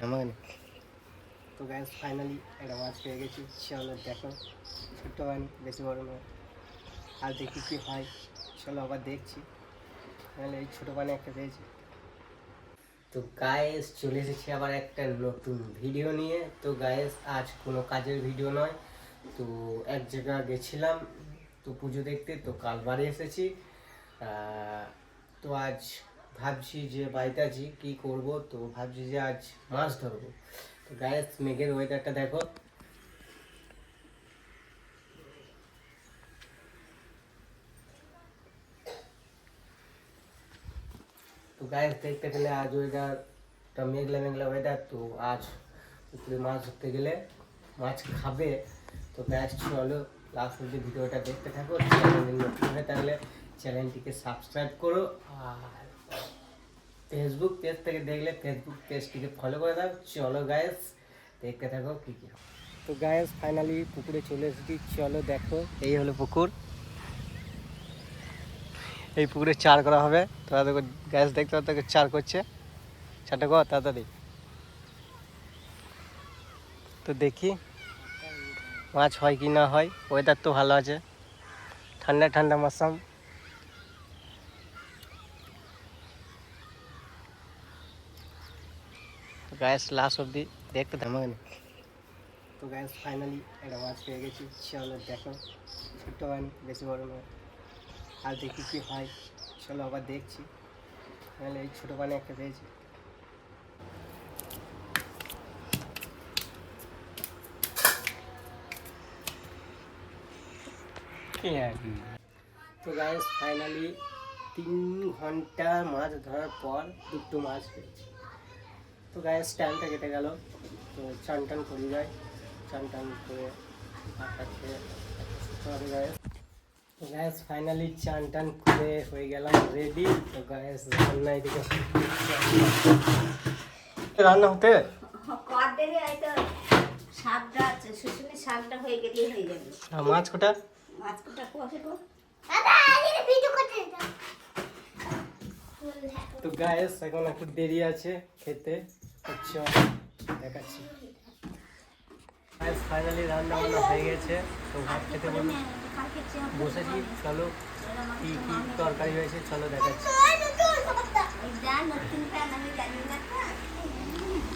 আমাকে তো gas finally একটা মাছ পেয়ে গেছি। চলো দেখো, ছোট্ট বানি, বেশি বড় নয়। আর দেখি কি হয়, চলো আবার দেখছি। তাহলে এই ছোটো বানি একটা পেয়েছি। তো গায়েস চলে এসেছি আবার একটা নতুন ভিডিও নিয়ে। তো গায়েস আজ কোনো কাজের ভিডিও নয়, তো এক জায়গা গেছিলাম তো পুজো দেখতে, তো কাল বাড়ি এসেছি। তো আজ ভাবছি যে বাড়িতে আছি কী করব, তো ভাবছি যে আজ মাছ ধরবো। তো গায়েস মেঘের ওয়েদারটা দেখো, তো গায়েস দেখতে পেলে আজ ওয়েদারটা মেঘলা মেঘলা ওয়েদার। তো আজ পুকুরে মাছ ধরতে গেলে মাছ খাবে। তো ব্যাস চলো লাস্ট অব্দি ভিডিওটা দেখতে থাকো। চ্যানেল নতুন হয়ে থাকলে চ্যানেলটিকে সাবস্ক্রাইব করো, আর ফেসবুক পেজ থেকে দেখলে ফেসবুক পেজটিকে ফলো করে দাও। চলো গায়েস দেখতে থাকো কী কী। তো গায়েস ফাইনালি পুকুরে চলে এসেছি, চলো দেখো। এই হলো পুকুর, এই পুকুরে চার করা হবে। তোরা দেখো গ্যাস দেখতে পাচ্ছ চার করছে, চারটা কর তাড়াতাড়ি। তো দেখি মাছ হয় কি না হয়। ওয়েদার তো ভালো আছে, ঠান্ডা ঠান্ডা মৌসুম। গ্যাস লাস্ট অব্দি দেখতে থাকো। তো গ্যাস ফাইনালি একটা মাছ পেয়ে গেছি। চলো দেখো, ছোট্ট বানি, বেশি বড় নয়। আর দেখি কি হয়, চলো আবার দেখছি। তাহলে এই ছোটো বানি একটা পেয়েছি। তো গাইস ফাইনালি 3 ঘন্টা মাছ ধরার পর দুটো মাছ পেয়েছি। তো গাইস টাইমটা কেটে গেল, তো চান টান করে যায়, চান টান করে ভাতটা খেয়ে শুতে হবে গাইস। তো গাইস ফাইনালি চান টান করে হয়ে গেলাম রেডি। তো গাইস রান্না এদিকে রান্না হতে মাছ কোটা তো গাইস এখন একটু দেরি আছে খেতে, আচ্ছা দেখাচ্ছি। গাইস ফাইনালি রান্না বান্না হয়ে গেছে, তো ভাত খেতে বসেছি। চলো কি কি তরকারি হয়েছে চলো দেখাচ্ছি।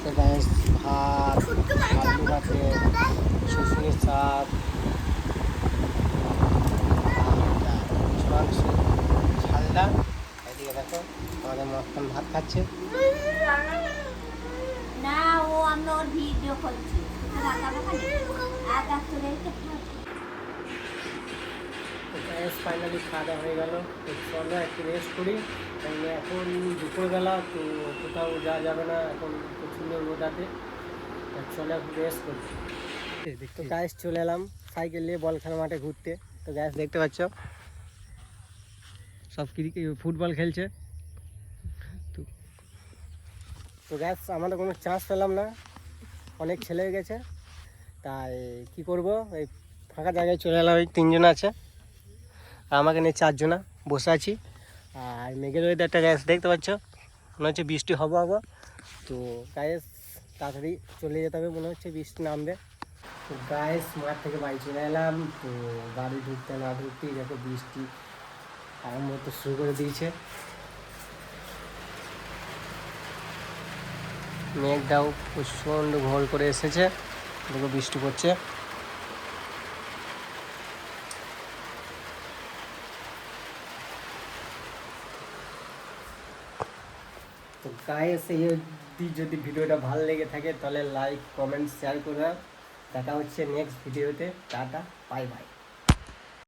তো গাইস ভাত, আলু ভাতে, শুশুনি শাক, মাংস, ঝালদা। এদিকে দেখো আমাদের মস্তান ভাত খাচ্ছে। না ও আমরা ওর ভিডিও করছি। ফাইনালি খাওয়া দাওয়া হয়ে গেল, তো চলো একটু রেস্ট করি। এখন দুপুরবেলা, তো কোথাও যাওয়া যাবে না, এখন প্রচণ্ড রোদ আছে। চলো একটু রেস্ট করি। তো গ্যাস চলে এলাম সাইকেল নিয়ে বল খেলা মাঠে ঘুরতে। তো গ্যাস দেখতে পাচ্ছ সব ক্রিকেট ফুটবল খেলছে। তো গ্যাস আমাদের কোনো চান্স পেলাম না, অনেক ছেলে হয়ে গেছে। তাই কি করব, এই ফাঁকা জায়গায় চলে এলাম। এই 3 জন আছে আর আমাকে নিয়ে 4 জনা বসে আছি। আর মেঘের ওয়েদারটা গ্যাস দেখতে পাচ্ছ, মনে হচ্ছে বৃষ্টি হবো। তো গ্যাস তাড়াতাড়ি চলে যেতে হবে, মনে হচ্ছে বৃষ্টি নামবে। তো গ্যাস মাঠ থেকে বাড়ি চলে এলাম। তো বাড়ি ঢুকতে না ঢুকতেই দেখো বৃষ্টি আরম্ভ হতে শুরু করে দিয়েছে। মেঘটাও প্রচণ্ড ঘোর করে এসেছে, দেখো বৃষ্টি পড়ছে। তো গাইস এই যদি ভিডিওটা ভালো লেগে থাকে তাহলে লাইক কমেন্ট শেয়ার করে দাও। দেখা হচ্ছে নেক্সট ভিডিওতে। Tata, bye bye.